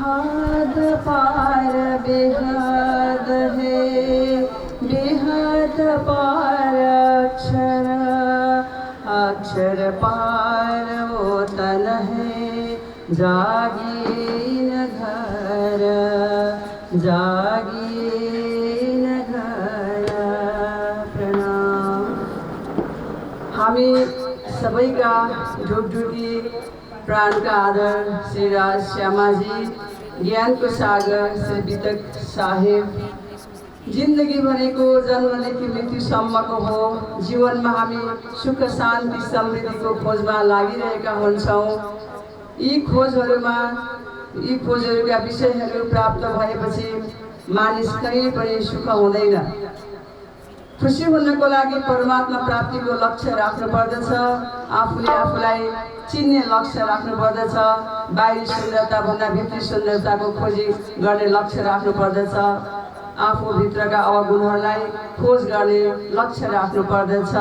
बेहद पार बेहद है, बेहद पार अक्षर, अक्षर पार वो तन है, जागिए न घर, जागिए न घर। प्रणाम। हामी सबैका ढुकढुकी प्राणका आदर श्री राज श्यामाजी, ज्ञानको सागर श्री वितक साहेब, जिन्दगी भनेको जन्मदेखि मृत्युसम्मको हो। जीवनमा हामी सुख शान्ति समृद्धिको खोजमा लागिरहेका हुन्छौँ। यी खोजहरूका विषयहरू प्राप्त भएपछि मानिस कहिले पनि सुख हुँदैन। खुसी हुनको लागि परमात्मा प्राप्तिको लक्ष्य राख्नु पर्दछ। आफूले आफूलाई चिन्ने लक्ष्य राख्नु पर्दछ। बाहिरी सुन्दरता भन्दा भित्री सुन्दरताको खोजी गर्ने लक्ष्य राख्नु पर्दछ। आफूभित्रका अवगुणहरूलाई खोज गर्ने लक्ष्य राख्नु पर्दछ।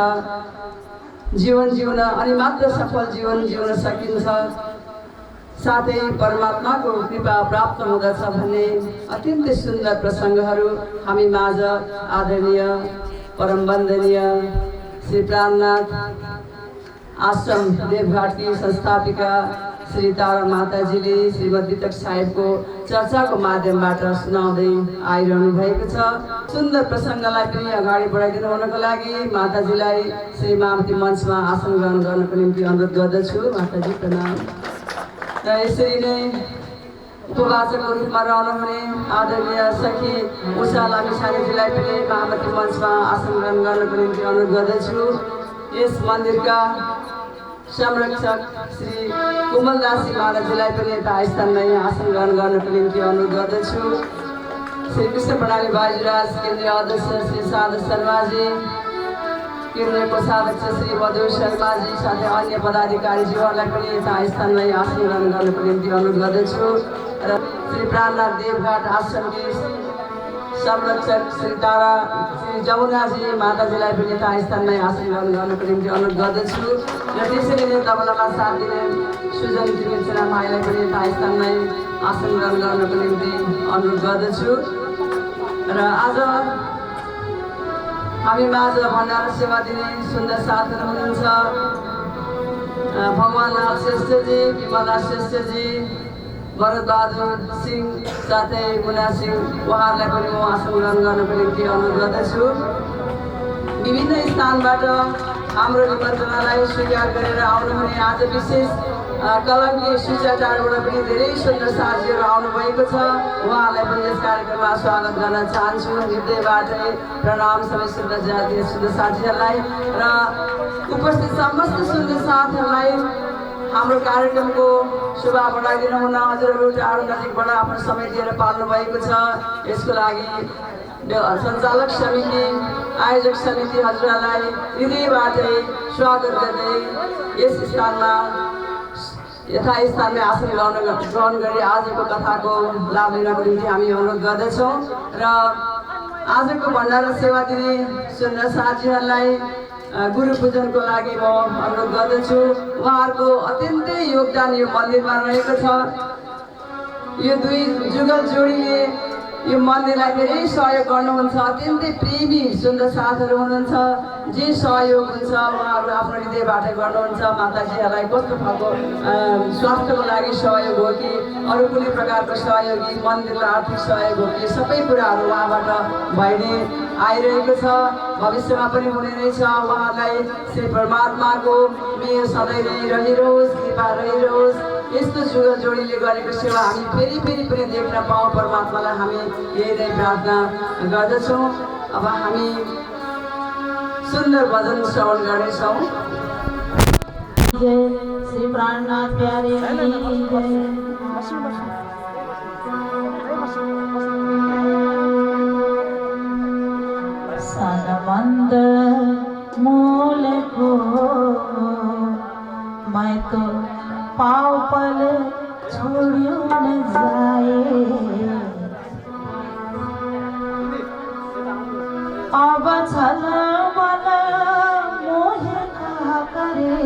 जीवन जिउन अनि मात्र सफल जीवन जिउन सकिन्छ, साथै परमात्माको कृपा प्राप्त हुँदछ भन्ने अत्यन्तै सुन्दर प्रसङ्गहरू हामी माझ आदरणीय परम वन्दनीय श्री प्राणनाथ आश्रम देवघाटकी संस्थापिका श्री तारा माताजीले श्रीमद् वितक साहेबको चर्चाको माध्यमबाट सुनाउँदै आइरहनु भएको छ। सुन्दर प्रसङ्गलाई पनि अगाडि बढाइदिनु हुनको लागि माताजीलाई श्री मामती मञ्चमा आसन ग्रहण गर्नको निम्ति अनुरोध गर्दछु। माताजी प्रणाम। र यसरी नै उपवाचकको रूपमा रहनुहुने आदरणीय सखी उषा लामिछानेजीलाई पनि मामती मञ्चमा आसन ग्रहण गर्नको निम्ति अनुरोध गर्दछु। यस मन्दिरका संरक्षक श्री कुमलदासी महाराजजीलाई पनि यता स्थानमा आसन ग्रहण गर्नको निम्ति अनुरोध गर्दछु। श्री कृष्ण प्रणाली बाजीराज केन्द्रीय अध्यक्ष श्री साधु शर्माजी, केन्द्रीय कोषाध्यक्ष श्री मधु शर्माजी, साथै अन्य पदाधिकारीज्यूहरूलाई पनि यता स्थानमा आसन ग्रहण गर्नको निम्ति अनुरोध गर्दछु। र श्री प्राणनाथ देवघाट आश्रमकी संरक्षक श्री तारा श्री जमुनाजी माताजीलाई पनि यता स्थानमा आसन ग्रहण गर्नको निम्ति अनुरोध गर्दछु। र त्यसरी नै तबलामा साथ दिने सुजन त्रिवेक्षणा माईलाई पनि यता स्थानमा आसन ग्रहण गर्नको निम्ति अनुरोध गर्दछु। र आज हामी माझ भण्डारा सेवा दिने सुन्दर साथहरू हुनुहुन्छ। भगवान लाल श्रेष्ठजी, विमला श्रेष्ठजी, भरतबहादुर सिंह, साथै मुना सिंह, उहाँहरूलाई पनि म आसन ग्रहण गर्नको निम्ति अनुरोध गर्दछु। विभिन्न स्थानबाट हाम्रो निमन्त्रणालाई स्वीकार गरेर आउनुहुने आज विशेष कलङ्की सूचाटारबाट पनि धेरै सुन्दर साथीहरू आउनुभएको छ। उहाँहरूलाई पनि यस कार्यक्रममा स्वागत गर्न चाहन्छु। हृदयबाटै प्रणाम सबै सुन्दर जातीय सुन्दर साथीहरूलाई र उपस्थित समस्त सुन्दर साथीहरूलाई हाम्रो कार्यक्रमको शोभा बढाइदिनु हुन हजुरहरू टाढो नजिकबाट आफ्नो समय दिएर पाल्नु भएको छ। यसको लागि सञ्चालक समिति, आयोजक समिति हजुरहरूलाई हृदयबाटै स्वागत गर्दै यस स्थानमा यथास्थानमा आसन ग्रहण गरी आजको कथाको लाभ लिनको निम्ति हामी अनुरोध गर्दछौँ। र आजको भण्डारा सेवा दिने सुन्दर साथीहरूलाई गुरु पूजनको लागि म अनुरोध गर्दछु। उहाँहरूको अत्यन्तै योगदान यो मन्दिरमा रहेको छ। यो दुई जुगल जोडीले यो मन्दिरलाई धेरै सहयोग गर्नुहुन्छ। अत्यन्तै प्रेमी सुन्दर साथहरू हुनुहुन्छ। जे सहयोग हुन्छ उहाँहरू आफ्नो हृदयबाट गर्नुहुन्छ। माताजीहरूलाई कस्तो खालको स्वास्थ्यको लागि सहयोग हो कि अरू कुनै प्रकारको सहयोग, मन्दिरको आर्थिक सहयोग हो कि सबै कुराहरू उहाँबाट भइने आइरहेको छ, भविष्यमा पनि हुने नै छ। उहाँलाई श्री परमात्माको मेह सधैँ नै रहिरहोस्, कृपा रहिरहोस्। यस्तो जुगल जोडीले गरेको सेवा हामी फेरि फेरि पनि देख्न पाऊँ, परमात्मालाई हामी यही नै प्रार्थना गर्दछौँ। अब हामी सुन्दर भजन श्रवण गर्नेछौँ। श्री प्राणनाथ प्यारे सनमंद मूल को मैं तो पाँव पल छोड़ियो न जाए, अब छल बल मोहे कहा करे,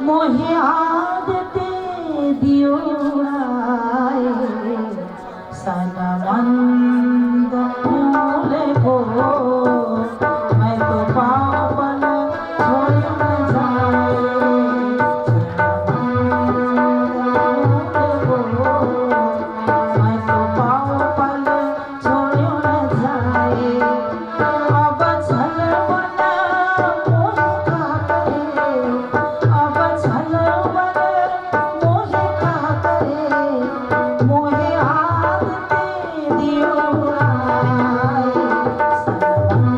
मोहे आदते दियो उड़ाए सनमंद मूल को मैं तो पावन छोड़ न जाए सनमंद मूल को मैं तो पावन छोड़ न जाए अब छलवन मोहि का करे अब छलवन मोहि का करे मोहि हाथ ते दियो उड़ाए सनमंद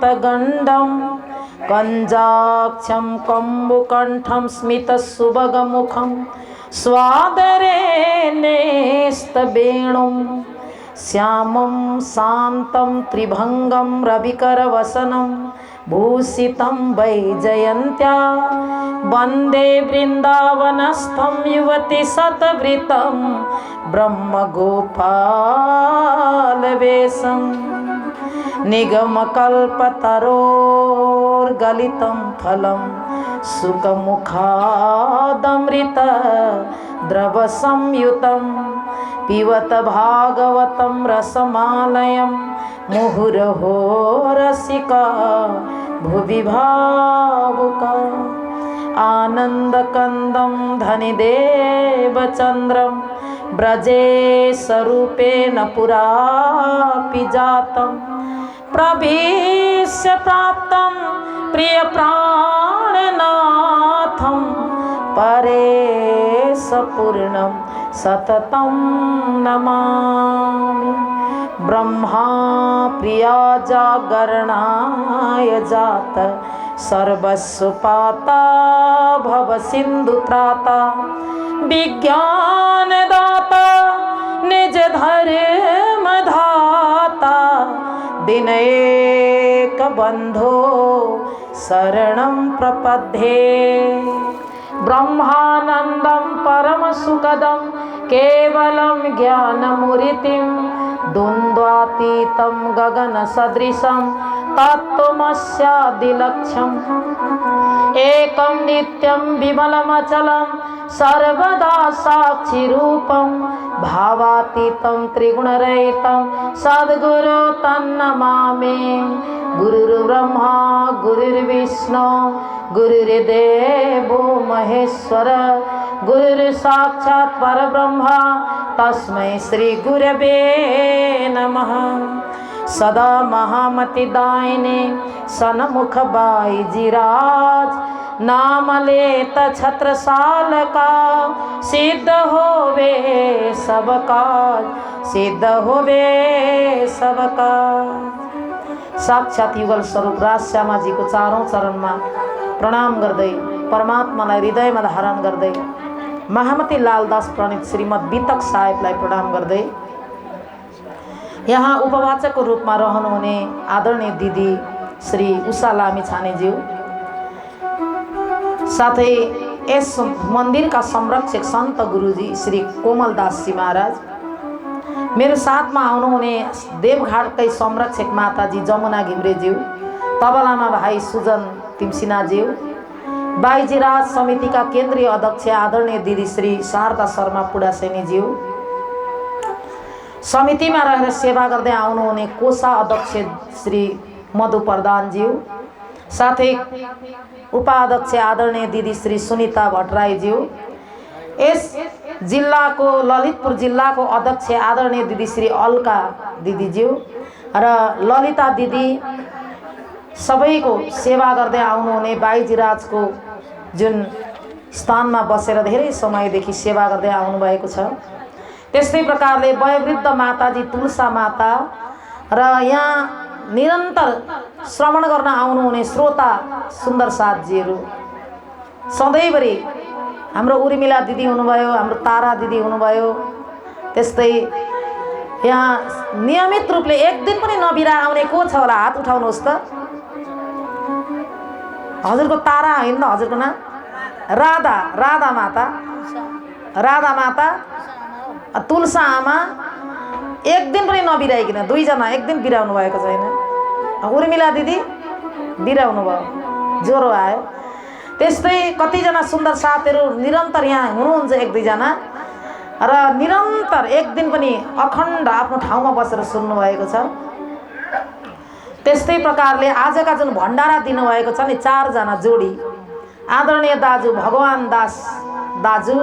शान्तगण्डं कञ्जाक्षं कम्बुकण्ठं स्मितसुभगमुखं स्वादरे नेस्तवेणुं श्यामं शान्तं त्रिभङ्गं रविकरवसनं भूषितं वैजयन्त्या वन्दे वृन्दावनस्थं युवति शतवृतं ब्रह्मगोपालवेशं निगमकल्पतरोर्गलितं फलं सुखमुखादमृत द्रवसंयुतं पिबत भागवतं रसमालयं मुहुरहो रसिका भुवि भावुका आनन्दकन्दं धनिदेवचन्द्रं ब्रजेशरूपेण पुरापि जातं प्रवेश्य प्राप्तं प्रियप्राणनाथं परेशपूर्णं सततं नमामि ब्रह्मा प्रिया जागरणाय जात सर्वस्वपाता भव सिन्धुत्राता विज्ञानदाता निज धर्मधाता दिनैक बन्धो शरणं प्रपद्ये ब्रह्मानन्दं परमसुखदं केवलं ज्ञानमुरितिं द्वन्द्वातीतं गगनसदृशं तत्त्वमस्यादिलक्ष्यम् एकं नित्यं विमलमचलं सर्वदा साक्षिरूपं भावातीतं त्रिगुणरहितं सद्गुरु तन्नमामि गुरुर्ब्रह्मा गुरुर्विष्णु गुरुर्देवो महेश्वर गुरुर्साक्षात् परब्रह्म तस्मै श्री गुरवे नमः सदा महामतिदायिने सन्मुख बाईजीराज नाम लेत छत्रसाल का सिद्ध होवे सब काज सिद्ध होवे सब काज। साक्षात युगल स्वरूप राजश्यामाजीको चारौं चरणमा प्रणाम गर्दै परमात्मालाई हृदयमा धारण गर्दै महामती लालदास प्रणीत श्रीमद् बितक साहेबलाई प्रणाम गर्दै यहाँ उपवाचकको रूपमा रहनुहुने आदरणीय दिदी श्री उषा लामिछानेज्यू साथै यस मन्दिरका संरक्षक सन्त गुरुजी श्री कोमलदासजी महाराज मेरो साथमा आउनुहुने देवघाटकै संरक्षक माताजी जमुना घिम्रेज्यू तबलामा भाइ सुजन तिमसिनाज्यू बाईजीराज समितिका केन्द्रीय अध्यक्ष आदरणीय दिदी श्री शारदा शर्मा पुडासेनीज्यू समितिमा रहेर सेवा गर्दै आउनुहुने कोषा अध्यक्ष श्री मधु प्रधानज्यू साथै उपाध्यक्ष आदरणीय दिदी श्री सुनिता भट्टराईज्यू यस जिल्लाको ललितपुर जिल्लाको अध्यक्ष आदरणीय दिदी श्री अलका दिदीज्यू र ललिता दिदी सबैको सेवा गर्दै आउनुहुने बाईजीराजको जुन स्थानमा बसेर धेरै समयदेखि सेवा गर्दै आउनुभएको छ त्यस्तै प्रकारले वयोवृद्ध माताजी तुलसा माता र यहाँ निरन्तर श्रवण गर्न आउनुहुने श्रोता सुन्दर साथजीहरू सधैँभरि हाम्रो उर्मिला दिदी हुनुभयो हाम्रो तारा दिदी हुनुभयो त्यस्तै यहाँ नियमित रूपले एक दिन पनि नबिरा आउने को छ होला हात उठाउनुहोस् त हजुरको तारा होइन त हजुरको नाम राधा माता तुलसा आमा एक दिन पनि नबिराइकन दुईजना एक दिन बिराउनु भएको छैन उर्मिला दिदी बिराउनु भयो ज्वरो आयो त्यस्तै कतिजना सुन्दर साथीहरू निरन्तर यहाँ हुनुहुन्छ एक दुईजना र निरन्तर एक दिन पनि अखण्ड आफ्नो ठाउँमा बसेर सुन्नु भएको छ त्यस्तै प्रकारले आजका जुन भण्डारा दिनुभएको छ नि चारजना जोडी आदरणीय दाजु भगवान दास दाजु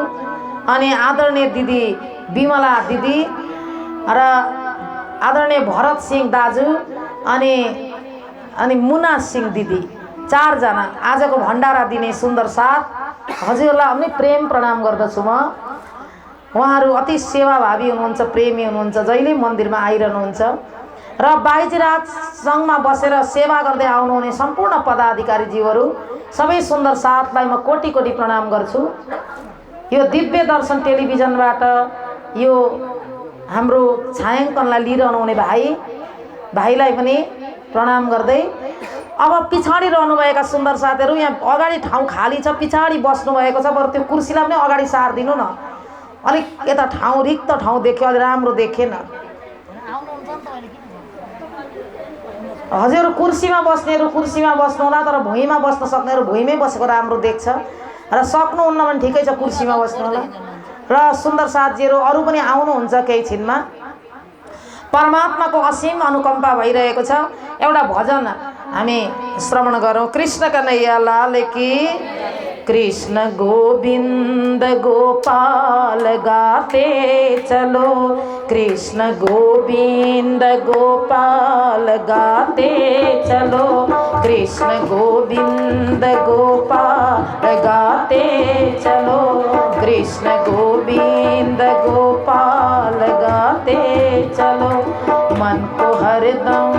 अनि आदरणीय दिदी विमला दिदी र आदरणीय भरत सिंह दाजु अनि मुना सिंह दिदी चारजना आजको भण्डारा दिने सुन्दर साथ हजुरलाई पनि प्रेम प्रणाम गर्दछु म उहाँहरू अति सेवाभावी हुनुहुन्छ प्रेमी हुनुहुन्छ जहिले मन्दिरमा आइरहनुहुन्छ र बाइजीराज सङ्घमा बसेर सेवा गर्दै आउनुहुने सम्पूर्ण पदाधिकारीज्यूहरू सबै सुन्दर साथलाई म कोटी कोटी प्रणाम गर्छु। यो दिव्य दर्शन टेलिभिजनबाट यो हाम्रो छायाङ्कनलाई लिइरहनु हुने भाइलाई पनि प्रणाम गर्दै अब पछाडि रहनुभएका सुन्दर साथीहरू, यहाँ अगाडि ठाउँ खाली छ, पछाडि बस्नुभएको छ, बरु त्यो कुर्सीलाई पनि अगाडि सारिदिनु न। अलिक यता ठाउँ रिक्त ठाउँ देख्यो, अलि राम्रो देखेन। हजुर कुर्सीमा बस्नेहरू कुर्सीमा बस्नु होला, तर भुइँमा बस्न सक्नेहरू भुइँमै बसेको राम्रो देख्छ र सक्नुहुन्न भने ठिकै छ, कुर्सीमा बस्नु होला। र सुन्दर साथीहरू अरू पनि आउनुहुन्छ केही छिनमा। परमात्माको असीम अनुकम्पा भइरहेको छ। एउटा भजन हामी श्रवण गरौँ। कृष्ण कन्हैया लाल की। कृष्ण गोविंद गोपाल गाते चलो, कृष्ण गोविंद गोपाल गाते चलो, कृष्ण गोविंद गोपाल गाते चलो, कृष्ण गोविंद गोपाल गाते चलो, मन को हरदम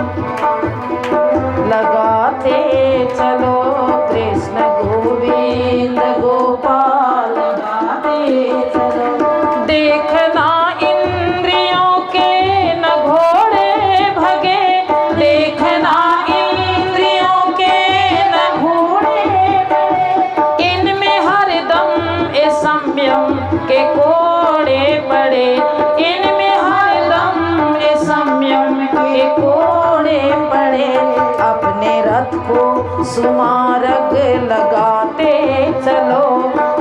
लगाते चलो, कृष्ण गोविंद गोपाल गाते चलो। देखना इंद्रियों के न घोड़े भगे, देखना इंद्रियों के न घोड़े, इनमें हरदम ए संयम के कोड़े पड़े, इनमें हरदम ए संयम के कोड़े पड़े। अपने रथ को सुमार्ग लगाते चलो,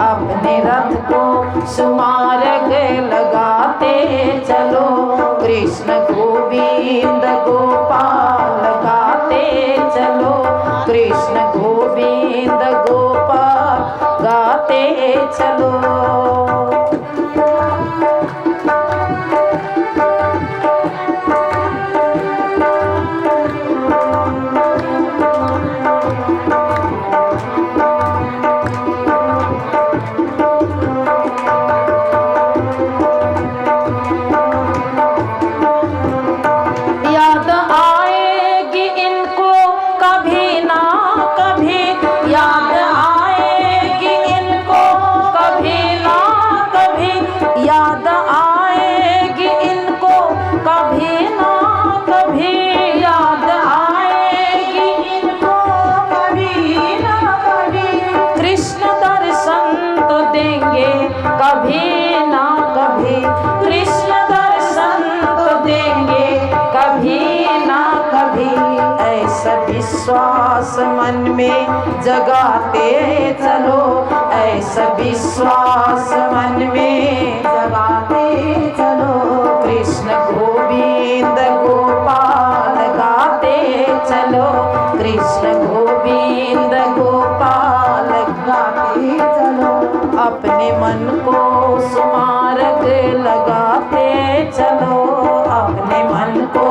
अपने रथ को सुमार्ग लगाते चलो, कृष्ण गोविंद गोपाल गाते चलो, कृष्ण गोविंद गोपाल गाते चलो। विश्वास मन में जगाते चलो, ऐसा विश्वास मन में जगाते चलो, कृष्ण गोविंद गोपाल गाते चलो, कृष्ण गोविंद गोपाल गाते चलो। अपने मन को सुमार्ग लगाते चलो, अपने मन को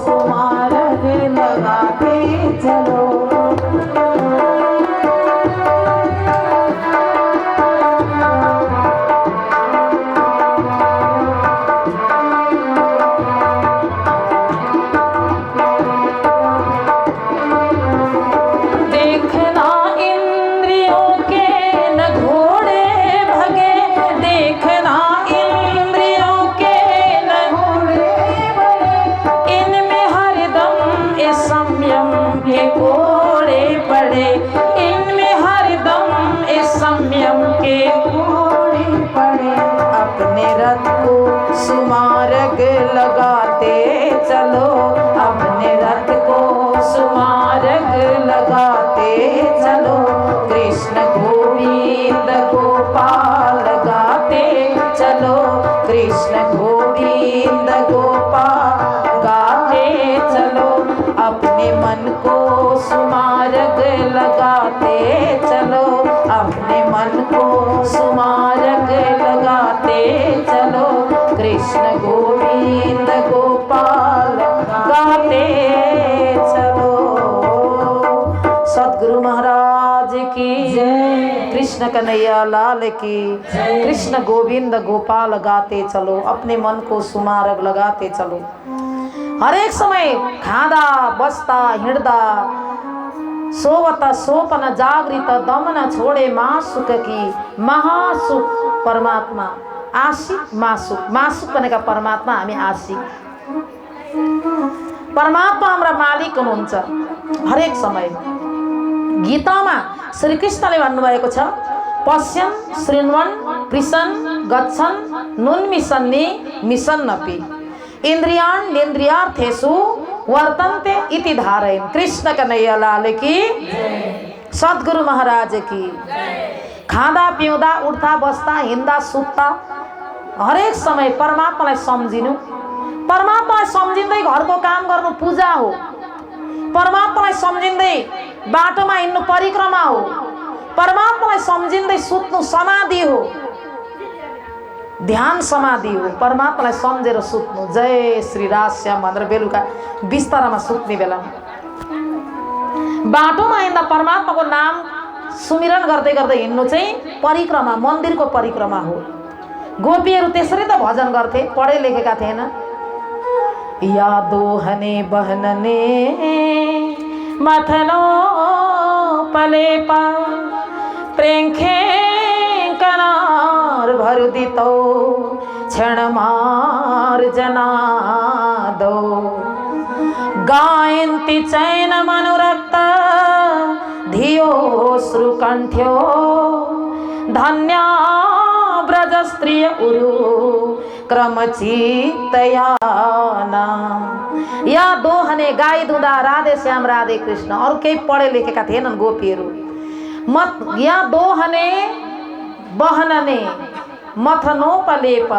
सुमार्ग लगाते चलो। सुमार्ग लगाते चलो, अपने रथ को सुमार्ग लगाते चलो, कृष्ण गोविंद गोपाल गाते चलो, कृष्ण गोविंद गोपाल गाते चलो। अपने मन को सुमार्ग लगाते चलो, अपने मन को सुमार्ग लगाते चलो, कृष्ण गोविंद गोपाल गाते चलो। सद्गुरु महाराज की जय। कृष्ण कन्हैया लाल की। कृष्ण गोविंद गोपाल गाते चलो, अपने मन को सुमार्ग लगाते चलो। हरेक समय खाँदा बस्दा हिँड्दा सोवत सोपन जागृत दमन छोडे मासुक कि महासुख परमात्मा आशिक मासुक मासुक भनेका परमात्मा हामी आशिक परमात्मा हाम्रा मालिक हुनुहुन्छ हरेक समय गीतामा श्री कृष्णले भन्नुभएको छ पश्यन् शृण्वन् पृशन् गच्छन् नुन्मिषन्नि मिषन्नपि इन्द्रियान् निन्द्रियार्थेषु वर्तन्ते इति धारयन्। कृष्ण कन्हैया लाल की सद्गुरु महाराज की। खाँदा पिउँदा उठ्दा बस्दा हिँड्दा सुत्दा हरेक समय परमात्मालाई सम्झिनु, परमात्मालाई सम्झिँदै घरको काम गर्नु पूजा हो, परमात्मालाई सम्झिँदै बाटोमा हिँड्नु परिक्रमा हो, परमात्मालाई सम्झिँदै सुत्नु समाधि हो, ध्यान समाधि हो, परमात्मालाई सम्झेर सुत्नु। जय श्री राश्याम भनेर बेलुका बिस्तारामा सुत्ने बेलामा बाटोमा हिँड्दा परमात्माको नाम सुमिरन गर्दै गर्दै हिँड्नु चाहिँ परिक्रमा, मन्दिरको परिक्रमा हो। गोपीहरू त्यसरी त भजन गर्थे, पढे लेखेका थिएन। यादो हने बहनने मथनो पलेपा प्रेंखे कनार भर दितो क्षण मार जना दो गायन्ति चैन मनुरक्त धियो श्रुकण्ठ्यो धन्या ब्रज स्त्रिय उरु क्रमचितयाना। या दोहने गाई दुँदा राधे श्याम राधे कृष्ण, अरू केही पढे लेखेका थिएनन् गोपीहरू। मत या दोहने बहनने मथनो पलेप,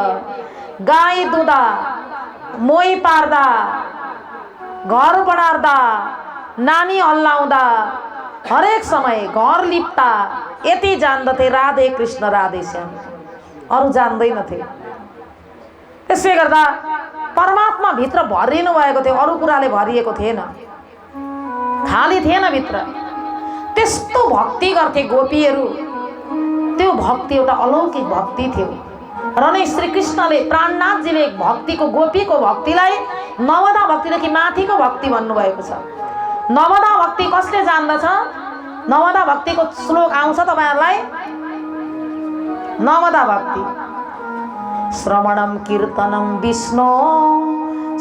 गाई दुँदा मोही पार्दा घर बढार्दा नानी हल्लाउँदा हरेक समय घर लिप्ता यति जान्दथे राधे कृष्ण राधे श्याम, अरू जान्दैनथे। त्यसले गर्दा परमात्मा भित्र भरिनु भएको थियो, अरू कुराले भरिएको थिएन, खाली थिएन भित्र। त्यस्तो भक्ति गर्थे गोपीहरू, त्यो भक्ति एउटा अलौकिक भक्ति थियो। र नै श्री कृष्णले प्राणनाथजीले भक्तिको गोपीको भक्तिलाई नवदा भक्तिदेखि माथिको भक्ति भन्नुभएको छ। नवदा भक्ति कसले जान्दछ? नवदा भक्तिको श्लोक आउँछ तपाईहरुलाई। नवदा भक्ति श्रवणं कीर्तनं विष्णु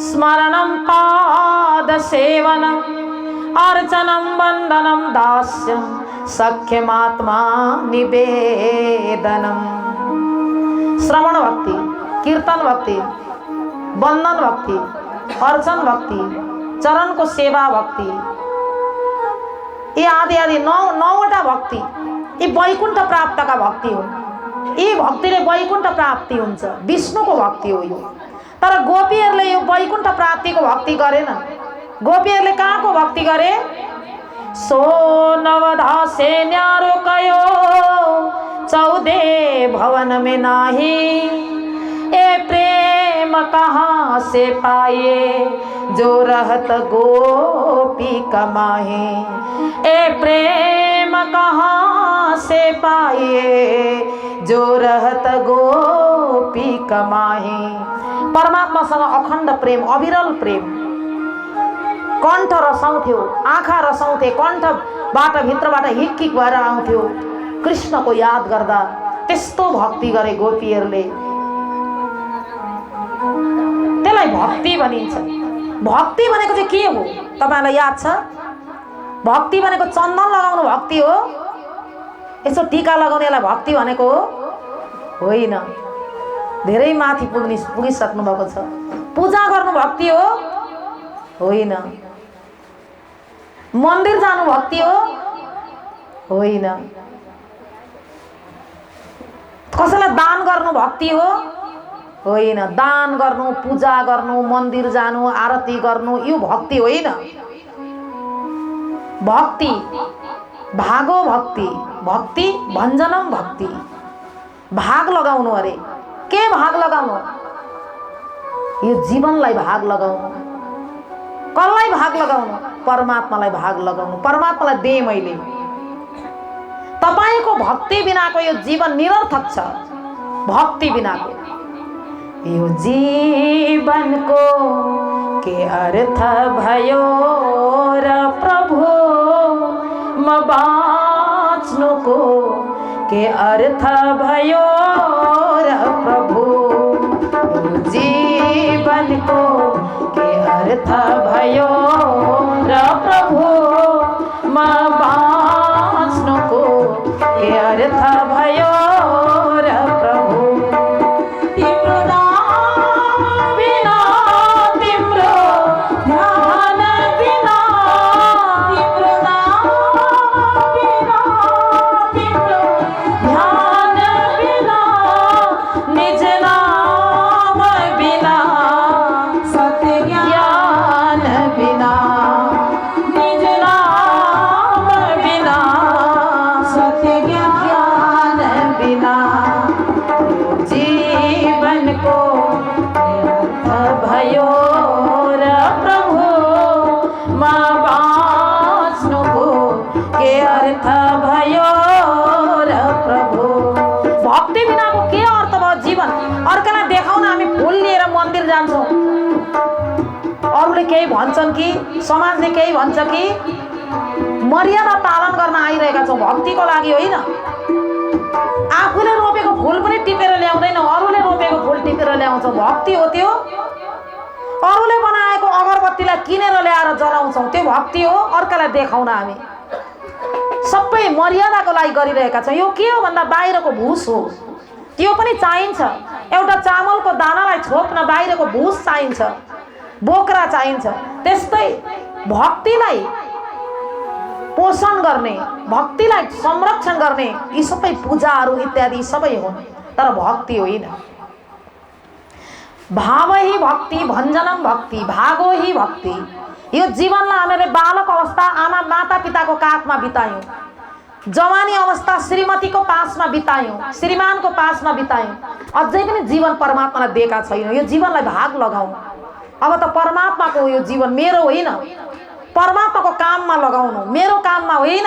स्मरणं पाद सेवनं अर्चनं वन्दनं दास्यं सख्यमात्मा निवेदनम्। श्रवण भक्ति, कीर्तन भक्ति, वन्दन भक्ति, अर्चन भक्ति, चरण को सेवा भक्ति, ये आदि आदि नौवटा भक्ति ये वैकुण्ठ प्राप्त का भक्ति हो। यी भक्तिले वैकुण्ठ प्राप्ति हुन्छ, विष्णुको भक्ति हो यो। तर गोपीहरूले यो वैकुण्ठ प्राप्तिको भक्ति गरेन। गोपीहरूले कहाँको भक्ति गरे? सो नवधा से न्यारो कयो 14 भवन में नाही, ए प्रेम कहाँ से पाए जो रहत गोपी कमाहे। ए प्रेम कहाँ से पाए जो रहत गोपी कमाहे। परमात्मासँग अखण्ड प्रेम, अविरल प्रेम, कण्ठ रसाउँथ्यो, आँखा रसाउँथे, कण्ठबाट भित्रबाट हिक्किक भएर आउँथ्यो कृष्णको याद गर्दा। त्यस्तो भक्ति गरे गोपीहरूले, त्यसलाई भक्ति भनिन्छ। भक्ति भनेको चाहिँ के हो तपाईलाई याद छ? भक्ति भनेको चन्दन लगाउनु भक्ति हो? यसो टीका लगाउनेलाई भक्ति भनेको होइन। धेरै माथि पुगिसक्नु भएको छ। पूजा गर्नु भक्ति हो? होइन। मन्दिर जानु भक्ति हो? होइन। कसैलाई दान गर्नु भक्ति हो? होइन। दान गर्नु, पूजा गर्नु, मन्दिर जानु, आरती गर्नु यो भक्ति होइन। भक्ति भागो भक्ति, भक्ति भञ्जनम भक्ति, भाग लगाउनु अरे। के भाग लगाउनु? यो जीवनलाई भाग लगाउनु। कसलाई भाग लगाउनु? परमात्मालाई भाग लगाउनु। परमात्मालाई दे मैले। तपाईको भक्ति बिनाको यो जीवन निरर्थक छ। भक्ति बिनाको यो जीवन को के अर्थ भयो र प्रभु म बाँच्नुको के अर्थ भयो र प्रभु जीवनको के अर्थ भयो र प्रभु म बाँच्नुको के अर्थ भयो र प्रभु तिम्रो नाम बिना तिम्रो ध्यान बिना तिम्रो नाम बिना तिम्रो ध्यान बिना निज नाम बिना सत्य ज्ञान बिना निज नाम बिना सत्य ज्ञान बिना जीवन को अर्थ भयो र प्रभु म बाँच्नुको के अर्थ भयो र प्रभु भक्ति बिनाको के अर्थ भयो जीवन अर्कालाई देखाउन हामी फुल लिएर मन्दिर जान्छौँ अरूले केही भन्छन् कि समाजले केही भन्छ कि मर्यादा पालन गर्न आइरहेका छौँ भक्तिको लागि होइन आफूले रोपेको फुल पनि टिपेर ल्याउँदैनौँ अरूले रोपेको फुल टिपेर ल्याउँछौँ भक्ति हो त्यो अरूले बनाएको अगरबत्तीलाई किनेर ल्याएर जलाउँछौँ त्यो भक्ति हो अर्कालाई देखाउन हामी सबै मर्यादाको लागि गरिरहेका छौँ यो के हो भन्दा बाहिरको भुस हो त्यो पनि चाहिन्छ एउटा चामलको दानालाई छोप्न बाहिरको भुस चाहिन्छ बोक्रा चाहिन्छ त्यस्तै भक्तिलाई पोषण गर्ने भक्तिलाई संरक्षण गर्ने यी सबै पूजाहरू इत्यादि सबै हुन् तर भक्ति होइन भाव ही भक्ति भञ्जनम भक्ति भागो ही भक्ति यो जीवनलाई हामीले बालक अवस्था आमा माता पिताको काखमा बितायौँ जवानी अवस्था श्रीमतीको पासमा बितायौँ श्रीमानको पासमा बितायौँ अझै पनि जीवन परमात्मालाई दिएका छैनौँ यो जीवनलाई भाग लगाउँ अब त परमात्माको यो जीवन मेरो होइन परमात्माको काममा लगाउनु मेरो काममा होइन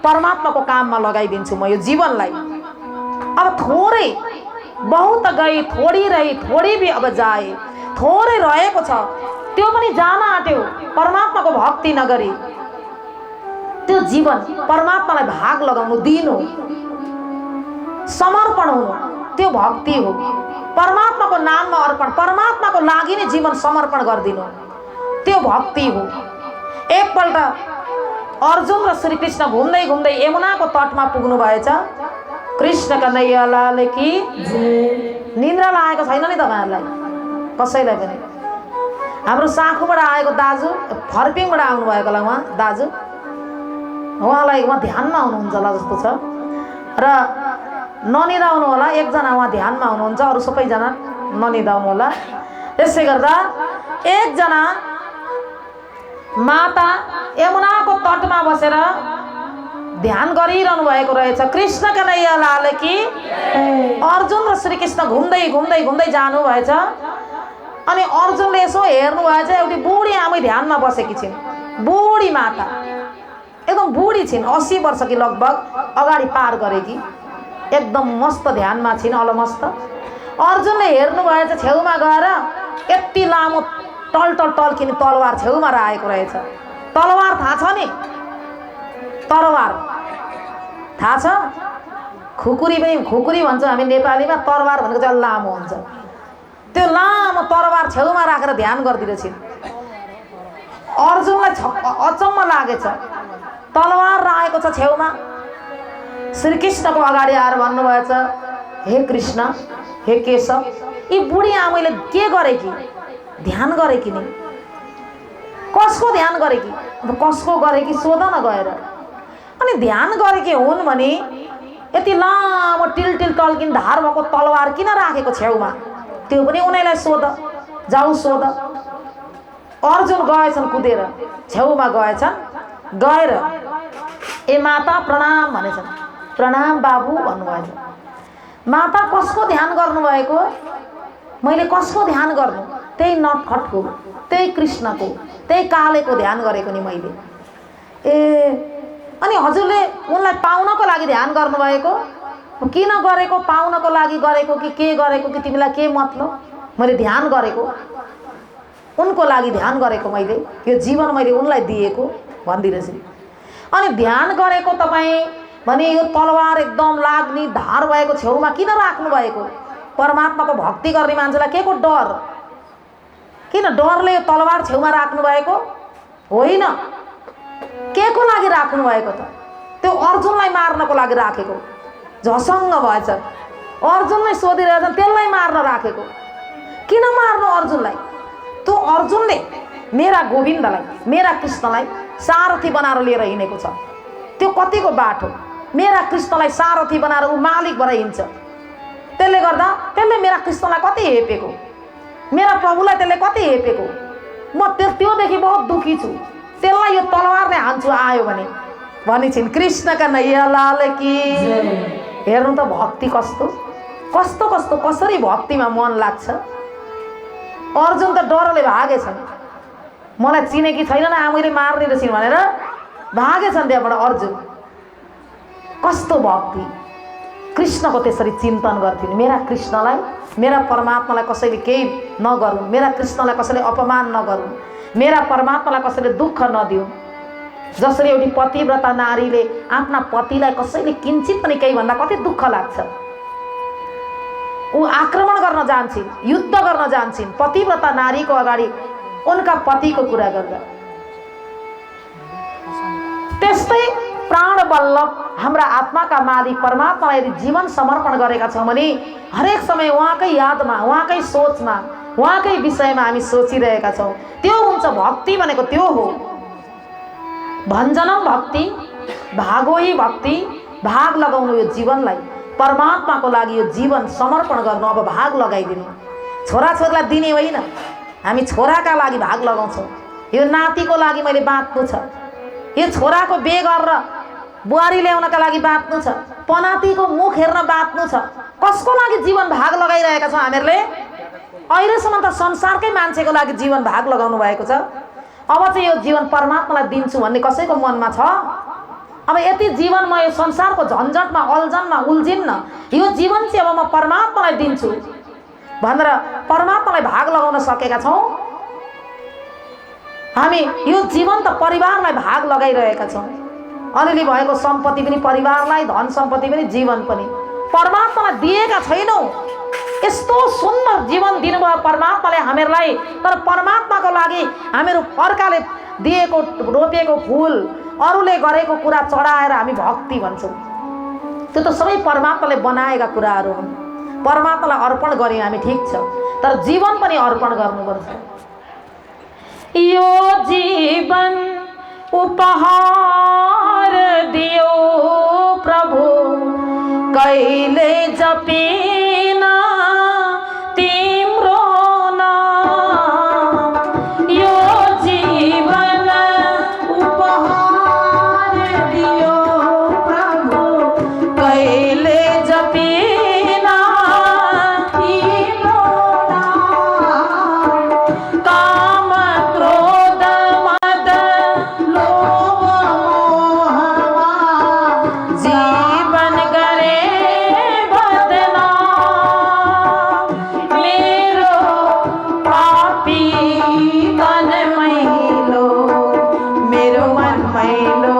परमात्माको काममा लगाइदिन्छु म यो जीवनलाई अब थोरै बहुत गई थोड़ी रही थोड़ी भी अब जाए थोरै रहेको छ त्यो पनि जान आँट्यो परमात्माको भक्ति नगरी त्यो जीवन परमात्मालाई भाग लगाउनु दिनु समर्पण हुनु त्यो भक्ति हो परमात्माको नाममा अर्पण परमात्माको लागि नै जीवन समर्पण गरिदिनु त्यो भक्ति हो एकपल्ट अर्जुन र श्रीकृष्ण घुम्दै घुम्दै यमुनाको तटमा पुग्नु भएछ कृष्ण कन्हैया लाल की निन्द्रा लागेको छैन नि तपाईहरुलाई कसैलाई पनि हाम्रो साखुबाट आएको दाजु फर्पिङबाट आउनु भएको होला उहाँ दाजु उहाँलाई उहाँ ध्यानमा हुनुहुन्छ होला जस्तो छ र ननिदाउनु होला एकजना उहाँ ध्यानमा हुनुहुन्छ अरू सबैजना ननिदाउनु होला त्यसै गर्दा एकजना माता यमुनाको तटमा बसेर ध्यान गरिरहनु भएको रहेछ कृष्ण कन्हैया लाल की अर्जुन र श्रीकृष्ण घुम्दै घुम्दै घुम्दै जानु भएछ अनि अर्जुनले यसो हेर्नु भएछ एउटी बुढी आमै ध्यानमा बसेकी छिन् बुढी माता एकदम बुढी छिन् 80 वर्ष कि लगभग अगाडि पार गरेकी एकदम मस्त ध्यानमा छिन् अलमस्त अर्जुनले हेर्नु भएछ छेउमा गएर यति लामो टल किन तलवार छेउमा राखेको रहेछ तलवार थाहा छ नि तरवार थाहा छ खुकुरी पनि खुकुरी भन्छ हामी नेपालीमा तरवार भनेको चाहिँ लामो हुन्छ त्यो लामो तरवार छेउमा राखेर ध्यान गर्दिरहेछन् अर्जुनलाई अचम्म लागेछ तलवार राखेको छ छेउमा श्रीकृष्णको अगाडि आएर भन्नुभएछ हे कृष्ण हे केशव यी बुढी आमैले के गरेकी ध्यान गरेकी नि कसको ध्यान गरेकी कसको गरेकी सोध न गएर अनि ध्यान गरेकी हुन् भने यति लामो टिल टल्किन धार भएको तलवार किन राखेको छेउमा त्यो पनि उनीलाई सोध जाऊ सोध अर्जुन गएछन् कुदेर छेउमा गएछन् गएर ए माता प्रणाम भनेछन् प्रणाम बाबु भन्नुभएछ माता कसको ध्यान गर्नुभएको मैले कसको ध्यान गर्नु त्यही नटखटको त्यही कृष्णको त्यही कालेको ध्यान गरेको नि मैले ए अनि हजुरले उनलाई पाउनको लागि ध्यान गर्नुभएको किन गरेको पाउनको लागि गरेको कि के गरेको कि तिमीलाई के मतलब मैले ध्यान गरेको उनको लागि ध्यान गरेको मैले, यो जीवन मैले उनलाई दिएको भनिदिरहेछ। अनि ध्यान गरेको तपाईँ भने यो तलवार एकदम लाग्ने धार भएको छेउमा किन राख्नु भएको? परमात्माको भक्ति गर्ने मान्छेलाई के को डर? किन डरले यो तलवार छेउमा राख्नु भएको? होइन, के को लागि राख्नु भएको त? त्यो अर्जुनलाई मार्नको लागि राखेको। झसङ्ग भएछ, अर्जुनलाई सोधिरहेछन् त्यसलाई मार्न राखेको। किन मार्नु अर्जुनलाई? त्यो अर्जुनले मेरा गोविन्दलाई, मेरा कृष्णलाई सारथी बनाएर लिएर हिँडेको छ। त्यो कतिको बाटो, मेरा कृष्णलाई सारथी बनाएर ऊ मालिक भएर हिँड्छ। त्यसले गर्दा त्यसले मेरा कृष्णलाई कति हेपेको, मेरा प्रभुलाई त्यसले कति हेपेको। म त्योदेखि बहुत दुखी छु। त्यसलाई यो तलवारले हान्छु आयो भने भनिन्छन् कृष्णका नैया लाल की। हेर्नु त भक्ति कस्तो कस्तो कस्तो कसरी भक्तिमा मन लाग्छ। अर्जुन त डरले भागेछन्, मलाई चिनेकी छैन न मैले मार्ने रहेछन् भनेर भागेछन् त्यहाँबाट अर्जुन। कस्तो भक्ति! कृष्णको त्यसरी चिन्तन गर्थिन्, मेरा कृष्णलाई, मेरा परमात्मालाई कसैले केही नगरून्, मेरा कृष्णलाई कसैले अपमान नगरून्, मेरा परमात्मालाई कसैले दुःख नदिउन्। जसरी एउटी पतिव्रता नारीले आफ्ना पतिलाई कसैले किञ्चित पनि केही भन्दा कति दुःख लाग्छ। ऊ आक्रमण गर्न जान्छन्, युद्ध गर्न जान्छन् पतिव्रता नारीको अगाडि उनका पतिको कुरा गर्दा। त्यस्तै प्राण वल्लभ हाम्रा आत्माका मालिक परमात्मालाई यदि जीवन समर्पण गरेका छौँ भने हरेक समय उहाँकै यादमा, उहाँकै सोचमा, उहाँकै विषयमा हामी सोचिरहेका छौँ। त्यो हुन्छ भक्ति भनेको, त्यो हो भञ्जनम भक्ति, भागोही भक्ति। भाग लगाउनु यो जीवनलाई, परमात्माको लागि यो जीवन समर्पण गर्नु। अब भाग लगाइदिनु, छोराछोरीलाई दिने होइन, हामी छोराका लागि भाग लगाउँछौँ। यो नातिको लागि मैले बाँच्नु छ, यो छोराको बिहे गरेर बुहारी ल्याउनका लागि बाँच्नु छ, पनातिको मुख हेर्न बाँच्नु छ। कसको लागि जीवन भाग लगाइरहेका छौँ हामीहरूले? अहिलेसम्म त संसारकै मान्छेको लागि जीवन भाग लगाउनु भएको छ। अब चाहिँ यो जीवन परमात्मालाई दिन्छु भन्ने कसैको मनमा छ? अब यति जीवन म यो संसारको झन्झटमा अल्झनमा उल्झिन्न, यो जीवन चाहिँ अब म परमात्मालाई दिन्छु भनेर परमात्मालाई भाग लगाउन सकेका छौँ। हामी यो जीवन त परिवारलाई भाग लगाइरहेका छौँ। अलिअलि भएको सम्पत्ति पनि परिवारलाई, धन सम्पत्ति पनि, जीवन पनि परमात्मालाई दिएका छैनौँ। यस्तो सुन्दर जीवन दिनुभयो परमात्माले हामीहरूलाई, तर परमात्माको लागि हामीहरू अर्काले दिएको रोपेको फुल, अरूले गरेको कुरा चढाएर हामी भक्ति भन्छौँ। त्यो त सबै परमात्माले बनाएका कुराहरू हुन्। परमात्मालाई अर्पण गरे हामी ठिक छ, तर जीवन पनि अर्पण गर्नुपर्छ। यो जीवन उपहार दियो प्रभु, कहिले जपिना तिम्रो नाम। यो जीवन उपहार दियो प्रभु, कहिले जपिना तिम्रो नाम। काम क्रोध मद लोभ मोहमा जीवन गरे बदनाम। मेरो पापी तन मैलो, मेरो मन मैलो,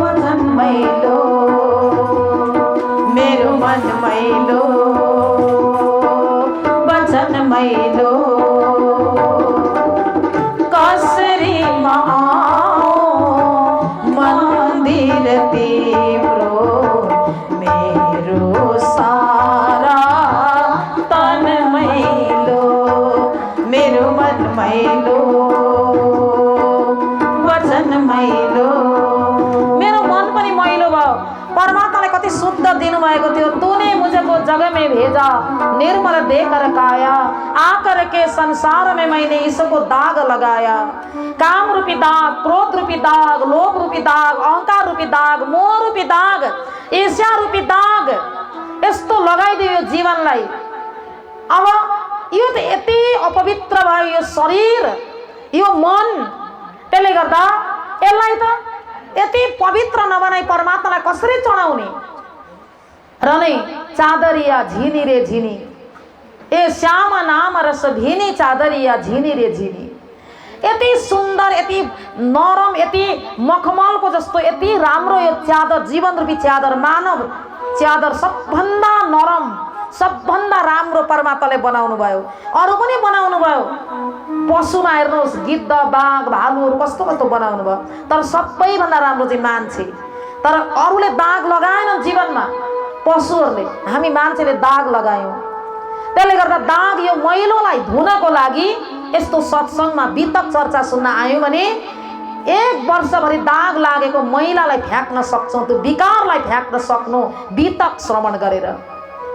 वचन मैलो, मेरो मन मैलो, वचन मैलो। कसरी माओ मन्दिर तिम्रो, मेरो सारा तन मैलो, मेरो मन मैलो, वचन मैलो। मेरो मन पनि मैलो भयो। परमात्माले कति शुद्ध दिनुभएको थियो। तूने मुझको जग में भेजा, निर्मल देकर काया, आकर के संसार में मैंने इसको दाग लगाया। काम रूपी दाग, क्रोध रूपी दाग, लोभ रूपी दाग, अहंकार रूपी दाग, मोह रूपी दाग, ईर्ष्या रूपी दाग, यस्तो लगाइदियो यो जीवनलाई। अब यो त यति अपवित्र भयो यो शरीर, यो मन। त्यसले गर्दा यसलाई त यति पवित्र नबनाई परमात्मालाई कसरी चढाउने? र नै चादरिया झिनी रे झिनी, ए श्याम नाम रस भिनी चादरिया झिनी रे झिनी। यति सुन्दर, यति नरम, यति मखमलको जस्तो यति राम्रो यो च्यादर, जीवन रूपी च्यादर, मानव च्यादर, सबभन्दा नरम, सबभन्दा राम्रो परमात्माले बनाउनु भयो। अरू पनि बनाउनु भयो, पशुमा हेर्नुहोस्, गिद्ध बाघ भालुहरू कस्तो कस्तो बनाउनु भयो, तर सबैभन्दा राम्रो चाहिँ मान्छे। तर अरूले दाग लगाएनन् जीवनमा, पशुहरूले, हामी मान्छेले दाग लगायौँ। त्यसले गर्दा दाग, यो मैलोलाई धुनको लागि यस्तो सत्सङ्गमा वितक चर्चा सुन्न आयौँ भने 1 वर्षभरि दाग लागेको मैलालाई फ्याँक्न सक्छौँ। त्यो विकारलाई फ्याँक्न सक्नु वितक श्रवण गरेर,